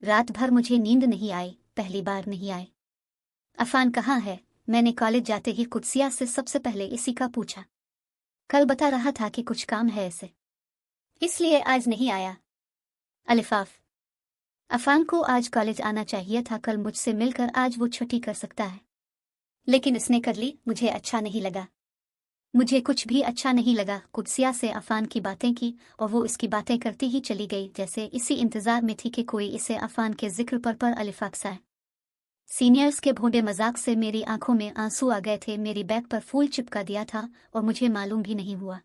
रात भर मुझे नींद नहीं आई, पहली बार नहीं आए। अफान कहाँ है? मैंने कॉलेज जाते ही कुदसिया से सबसे पहले इसी का पूछा। कल बता रहा था कि कुछ काम है ऐसे, इसलिए आज नहीं आया। अलिफाफ, अफान को आज कॉलेज आना चाहिए था, कल मुझसे मिलकर आज वो छुट्टी कर सकता है, लेकिन इसने कर ली। मुझे अच्छा नहीं लगा, मुझे कुछ भी अच्छा नहीं लगा। कुदसिया से अफान की बातें की और वो इसकी बातें करती ही चली गई, जैसे इसी इंतजार में थी कि कोई इसे अफान के जिक्र पर अलिफाक्साए। सीनियर्स के भोंडे मजाक से मेरी आंखों में आंसू आ गए थे। मेरी बैग पर फूल चिपका दिया था और मुझे मालूम भी नहीं हुआ।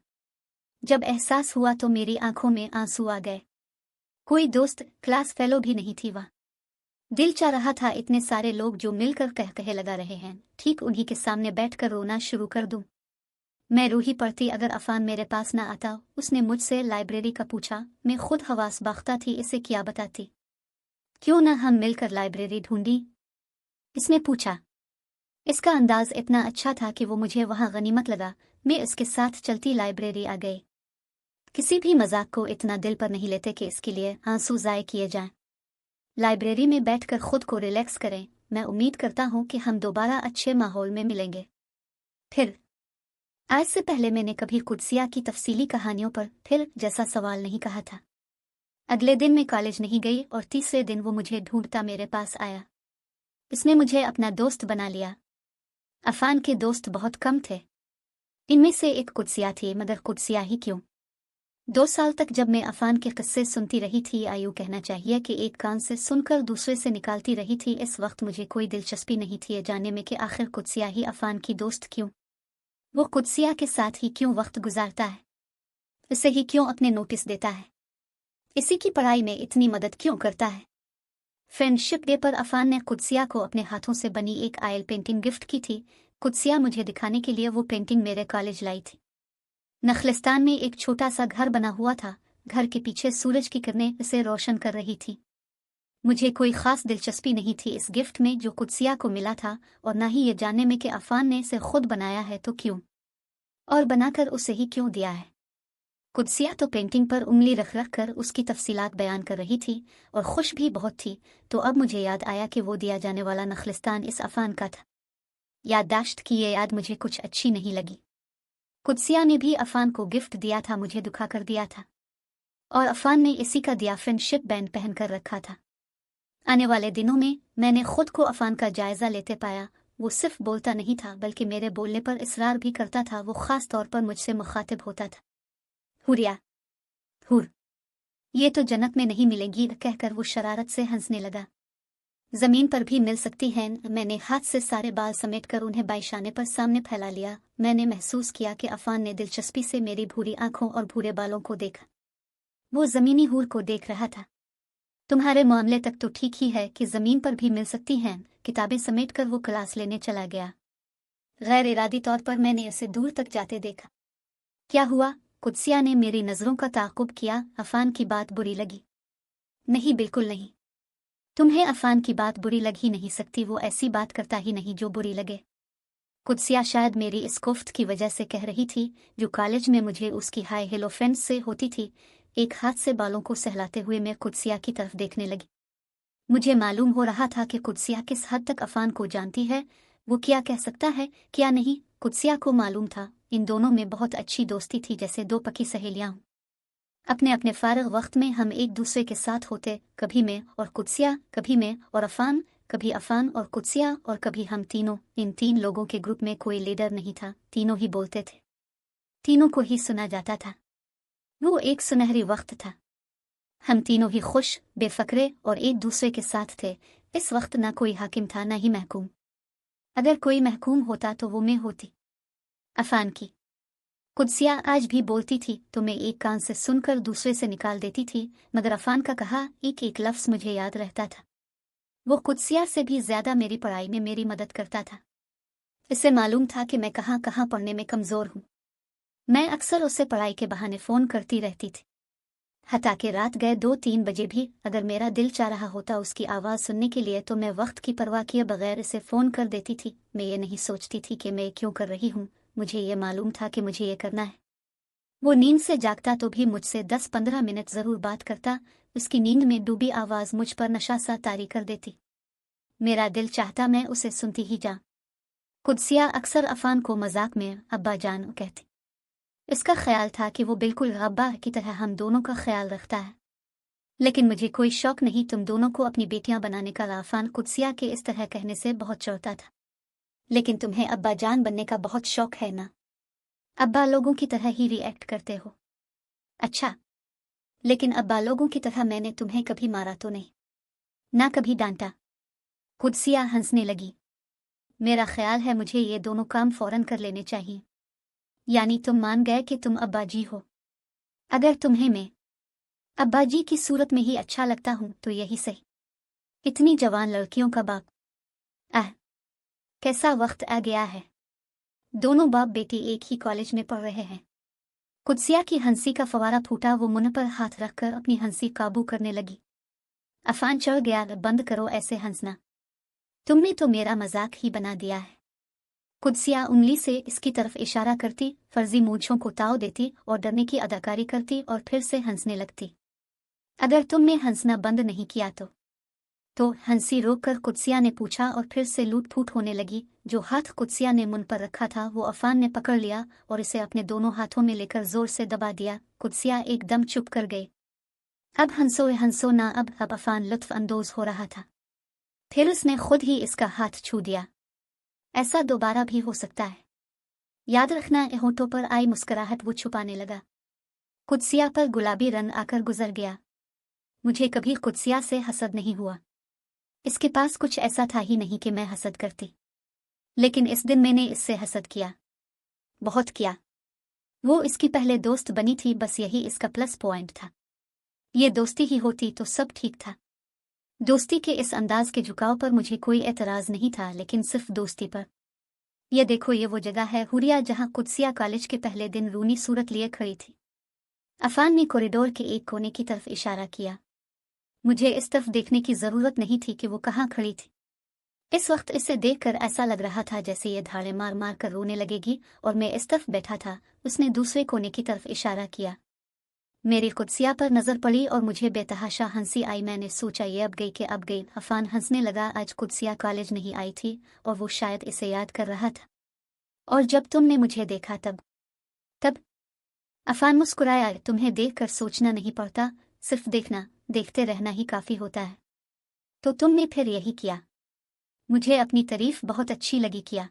जब एहसास हुआ तो मेरी आंखों में आंसू आ गए। कोई दोस्त, क्लास फेलो भी नहीं थी वहाँ। दिल चाह रहा था इतने सारे लोग जो मिलकर कह कहे लगा रहे हैं, ठीक उन्हीं के सामने बैठकर रोना शुरू कर दूं। मैं रूही पड़ती अगर अफान मेरे पास ना आता। उसने मुझसे लाइब्रेरी का पूछा। मैं खुद हवास बाख्ता थी, इसे क्या बताती। क्यों ना हम मिलकर लाइब्रेरी ढूंढी, इसने पूछा। इसका अंदाज इतना अच्छा था कि वो मुझे वहां गनीमत लगा। मैं इसके साथ चलती लाइब्रेरी आ गई। किसी भी मजाक को इतना दिल पर नहीं लेते कि इसके लिए आंसू ज़ाय किए जाएं। लाइब्रेरी में बैठकर खुद को रिलैक्स करें। मैं उम्मीद करता हूं कि हम दोबारा अच्छे माहौल में मिलेंगे। फिर आज से पहले मैंने कभी कुदसिया की तफसीली कहानियों पर फिर जैसा सवाल नहीं कहा था। अगले दिन मैं कॉलेज नहीं गई और तीसरे दिन वो मुझे ढूंढता मेरे पास आया। इसने मुझे अपना दोस्त बना लिया। अफान के दोस्त बहुत कम थे, इनमें से एक कुदसिया थी, मगर कुदसिया ही क्यों। 2 साल तक जब मैं अफान के किस्से सुनती रही थी, आयु कहना चाहिए कि एक कान से सुनकर दूसरे से निकालती रही थी, इस वक्त मुझे कोई दिलचस्पी नहीं थी ये जानने में कि आखिर कुदसिया ही अफान की दोस्त क्यों। वो कुदसिया के साथ ही क्यों वक्त गुजारता है, इसे ही क्यों अपने नोटिस देता है, इसी की पढ़ाई में इतनी मदद क्यों करता है। फ्रेंडशिप डे पर अफान ने कुदसिया को अपने हाथों से बनी एक आयल पेंटिंग गिफ्ट की थी। कुदसिया मुझे दिखाने के लिए वो पेंटिंग मेरे कॉलेज लाई थी। नखलिस्तान में एक छोटा सा घर बना हुआ था। घर के पीछे सूरज की किरणें इसे रोशन कर रही थी। मुझे कोई खास दिलचस्पी नहीं थी इस गिफ्ट में जो कुदसिया को मिला था, और न ही ये जानने में कि अफान ने इसे खुद बनाया है तो क्यों, और बनाकर उसे ही क्यों दिया है। कुदसिया तो पेंटिंग पर उंगली रख रख कर उसकी तफसीलात बयान कर रही थी और खुश भी बहुत थी। तो अब मुझे याद आया कि वो दिया जाने वाला नखलिस्तान इस अफान का था। याददाश्त की ये याद मुझे कुछ अच्छी नहीं लगी। कुदसिया ने भी अफान को गिफ्ट दिया था, मुझे दुखा कर दिया था, और अफान ने इसी का दिया फ्रेंडशिप बैंड पहन कर रखा था। आने वाले दिनों में मैंने खुद को अफान का जायजा लेते पाया। वो सिर्फ बोलता नहीं था बल्कि मेरे बोलने पर इसरार भी करता था। वो खास तौर पर मुझसे मुखातिब होता था। हुरिया, हुर, ये तो जन्नत में नहीं मिलेगी कहकर वो शरारत से हंसने लगा। जमीन पर भी मिल सकती हैं। मैंने हाथ से सारे बाल समेटकर उन्हें बाईशाने पर सामने फैला लिया। मैंने महसूस किया कि अफान ने दिलचस्पी से मेरी भूरी आंखों और भूरे बालों को देखा। वो जमीनी हूर को देख रहा था। तुम्हारे मामले तक तो ठीक ही है कि जमीन पर भी मिल सकती हैं। किताबें समेटकर वो क्लास लेने चला गया। गैर इरादी तौर पर मैंने उसे दूर तक जाते देखा। क्या हुआ? कुदसिया ने मेरी नजरों का ताक़ुब किया। अफान की बात बुरी लगी? नहीं, बिल्कुल नहीं। तुम्हें अफान की बात बुरी लग ही नहीं सकती। वो ऐसी बात करता ही नहीं जो बुरी लगे। कुदसिया शायद मेरी इस कोफ्त की वजह से कह रही थी जो कॉलेज में मुझे उसकी हाय हेलो फ्रेंड्स से होती थी। एक हाथ से बालों को सहलाते हुए मैं कुदसिया की तरफ देखने लगी। मुझे मालूम हो रहा था कि कुदसिया किस हद तक अफान को जानती है। वो क्या कह सकता है, क्या नहीं। कुदसिया को मालूम था इन दोनों में बहुत अच्छी दोस्ती थी, जैसे 2 पकी सहेलियां हों। अपने अपने फारग वक्त में हम एक दूसरे के साथ होते, कभी मैं और कुदसिया, कभी मैं और अफान, कभी अफान और कुदसिया, और कभी हम तीनों। इन 3 लोगों के ग्रुप में कोई लीडर नहीं था, तीनों ही बोलते थे, तीनों को ही सुना जाता था। वो एक सुनहरी वक्त था। हम तीनों ही खुश, बेफक्रे और एक दूसरे के साथ थे। इस वक्त ना कोई हाकिम था, ना ही महकूम। अगर कोई महकूम होता तो वो मैं होती, अफान की। कुदसिया आज भी बोलती थी तो मैं एक कान से सुनकर दूसरे से निकाल देती थी, मगर अफान का कहा एक एक लफ्ज़ मुझे याद रहता था। वो कुदसिया से भी ज्यादा मेरी पढ़ाई में मेरी मदद करता था। इसे मालूम था कि मैं कहाँ कहाँ पढ़ने में कमज़ोर हूँ। मैं अक्सर उसे पढ़ाई के बहाने फ़ोन करती रहती थी। हता के रात गए 2-3 बजे भी अगर मेरा दिल चाह रहा होता उसकी आवाज़ सुनने के लिए तो मैं वक्त की परवाह किए बगैर इसे फ़ोन कर देती थी। मैं ये नहीं सोचती थी कि मैं क्यों कर रही हूँ, मुझे ये मालूम था कि मुझे ये करना है। वो नींद से जागता तो भी मुझसे 10-15 मिनट जरूर बात करता। उसकी नींद में डूबी आवाज मुझ पर नशा सा तारी कर देती। मेरा दिल चाहता मैं उसे सुनती ही जा। कुदसिया अक्सर अफान को मजाक में अब्बा जान कहती। इसका ख्याल था कि वो बिल्कुल अब्बा की तरह हम दोनों का ख्याल रखता है, लेकिन मुझे कोई शौक नहीं तुम दोनों को अपनी बेटियां बनाने का। अफान कुदसिया के इस तरह कहने से बहुत चिढ़ता था। लेकिन तुम्हें अब्बा जान बनने का बहुत शौक है ना? अब्बा लोगों की तरह ही रिएक्ट करते हो। अच्छा, लेकिन अब्बा लोगों की तरह मैंने तुम्हें कभी मारा तो नहीं, ना कभी डांटा। कुदसिया हंसने लगी। मेरा ख्याल है मुझे ये दोनों काम फौरन कर लेने चाहिए। यानी तुम मान गए कि तुम अब्बा जी हो? अगर तुम्हें मैं अब्बा जी की सूरत में ही अच्छा लगता हूं तो यही सही। इतनी जवान लड़कियों का बाप। आह, कैसा वक्त आ गया है। दोनों बाप बेटी एक ही कॉलेज में पढ़ रहे हैं। कुदसिया की हंसी का फवारा फूटा। वो मुंह पर हाथ रखकर अपनी हंसी काबू करने लगी। अफान चढ़ गया। बंद करो ऐसे हंसना, तुमने तो मेरा मजाक ही बना दिया है। कुदसिया उंगली से इसकी तरफ इशारा करती, फर्जी मूंछों को ताव देती और डरने की अदाकारी करती और फिर से हंसने लगती। अगर तुमने हंसना बंद नहीं किया तो हंसी रोककर कुदसिया ने पूछा और फिर से लूट फूट होने लगी। जो हाथ कुदसिया ने मुंह पर रखा था वो अफान ने पकड़ लिया और इसे अपने दोनों हाथों में लेकर जोर से दबा दिया। कुदसिया एकदम चुप कर गई। अब हंसो हंसो ना। अब अफान लुत्फ अंदोज हो रहा था। फिर उसने खुद ही इसका हाथ छू दिया। ऐसा दोबारा भी हो सकता है, याद रखना। होठों पर आई मुस्कुराहट वो छुपाने लगा। कुदसिया पर गुलाबी रंग आकर गुजर गया। मुझे कभी कुदसिया से हसद नहीं हुआ। इसके पास कुछ ऐसा था ही नहीं कि मैं हसद करती, लेकिन इस दिन मैंने इससे हसद किया, बहुत किया। वो इसकी पहले दोस्त बनी थी, बस यही इसका प्लस पॉइंट था। ये दोस्ती ही होती तो सब ठीक था। दोस्ती के इस अंदाज के झुकाव पर मुझे कोई एतराज नहीं था, लेकिन सिर्फ दोस्ती पर। ये देखो, ये वो जगह है हुरिया जहां कुदसिया कॉलेज के पहले दिन रूनी सूरत लिए खड़ी थी। अफान ने कॉरिडोर के एक कोने की तरफ इशारा किया। मुझे इस तरफ देखने की जरूरत नहीं थी कि वो कहाँ खड़ी थी। इस वक्त इसे देखकर ऐसा लग रहा था जैसे ये धाड़े मार मार कर रोने लगेगी और मैं इस तरफ बैठा था। उसने दूसरे कोने की तरफ इशारा किया। मेरी कुदसिया पर नजर पड़ी और मुझे बेतहाशा हंसी आई। मैंने सोचा ये अब गई कि अब गई। अफान हंसने लगा। आज कुदसिया कॉलेज नहीं आई थी और वो शायद इसे याद कर रहा था। और जब तुमने मुझे देखा तब अफान मुस्कुराया। तुम्हें देखकर सोचना नहीं पड़ता, सिर्फ देखना, देखते रहना ही काफी होता है। तो तुमने फिर यही किया। मुझे अपनी तारीफ बहुत अच्छी लगी। किया,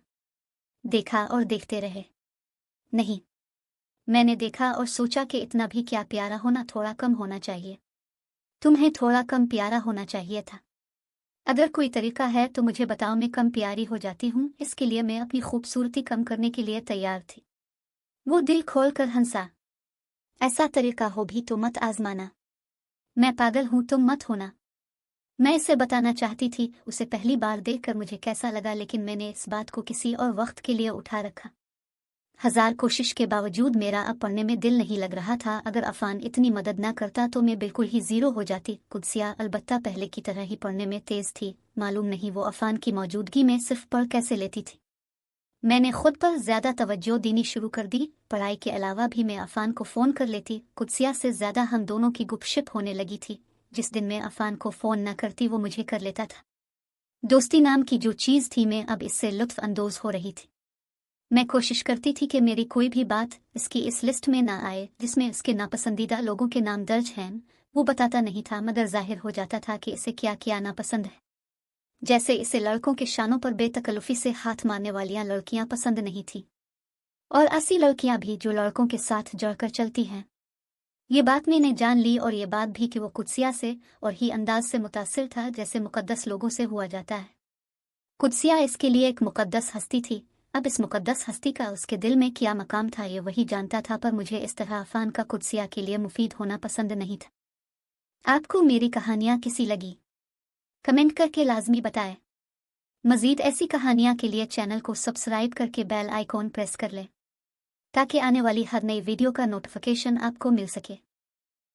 देखा और देखते रहे। नहीं, मैंने देखा और सोचा कि इतना भी क्या प्यारा होना थोड़ा कम होना चाहिए। तुम्हें थोड़ा कम प्यारा होना चाहिए था। अगर कोई तरीका है तो मुझे बताओ, मैं कम प्यारी हो जाती हूँ। इसके लिए मैं अपनी खूबसूरती कम करने के लिए तैयार थी। वो दिल खोल कर हंसा। ऐसा तरीका हो भी तो मत आजमाना। मैं पागल हूं, तुम मत होना। मैं इसे बताना चाहती थी उसे पहली बार देखकर मुझे कैसा लगा, लेकिन मैंने इस बात को किसी और वक्त के लिए उठा रखा। 1000 कोशिश के बावजूद मेरा अब पढ़ने में दिल नहीं लग रहा था। अगर अफान इतनी मदद ना करता तो मैं बिल्कुल ही जीरो हो जाती। कुदसिया अलबत्ता पहले की तरह ही पढ़ने में तेज थी। मालूम नहीं वो अफान की मौजूदगी में सिर्फ पढ़ कैसे लेती थी। मैंने खुद पर ज्यादा तवज्जो देनी शुरू कर दी। पढ़ाई के अलावा भी मैं अफान को फ़ोन कर लेती। कुदसिया से ज्यादा हम दोनों की गुपशप होने लगी थी। जिस दिन मैं अफान को फ़ोन न करती वो मुझे कर लेता था। दोस्ती नाम की जो चीज़ थी, मैं अब इससे लुत्फ अंदोज हो रही थी। मैं कोशिश करती थी कि मेरी कोई भी बात इसकी इस लिस्ट में ना आए जिसमें इसके नापसंदीदा लोगों के नाम दर्ज हैं। वो बताता नहीं था, मगर जाहिर हो जाता था कि इसे क्या क्या नापसंद है। जैसे इसे लड़कों के शानों पर बेतकल्लुफी से हाथ मारने वालियां लड़कियां पसंद नहीं थी, और ऐसी लड़कियां भी जो लड़कों के साथ जड़कर चलती हैं। ये बात मैंने जान ली, और ये बात भी कि वो कुदसिया से और ही अंदाज से मुतासिर था जैसे मुकद्दस लोगों से हुआ जाता है। कुदसिया इसके लिए एक मुकद्दस हस्ती थी। अब इस मुकद्दस हस्ती का उसके दिल में क्या मकाम था ये वही जानता था, पर मुझे इस तरह अफान का कुदसिया के लिए मुफीद होना पसंद नहीं था। आपको मेरी कहानियाँ कैसी लगी कमेंट करके लाजमी बताएं। मज़ीद ऐसी कहानियाँ के लिए चैनल को सब्सक्राइब करके बेल आइकॉन प्रेस कर लें ताकि आने वाली हर नई वीडियो का नोटिफिकेशन आपको मिल सके।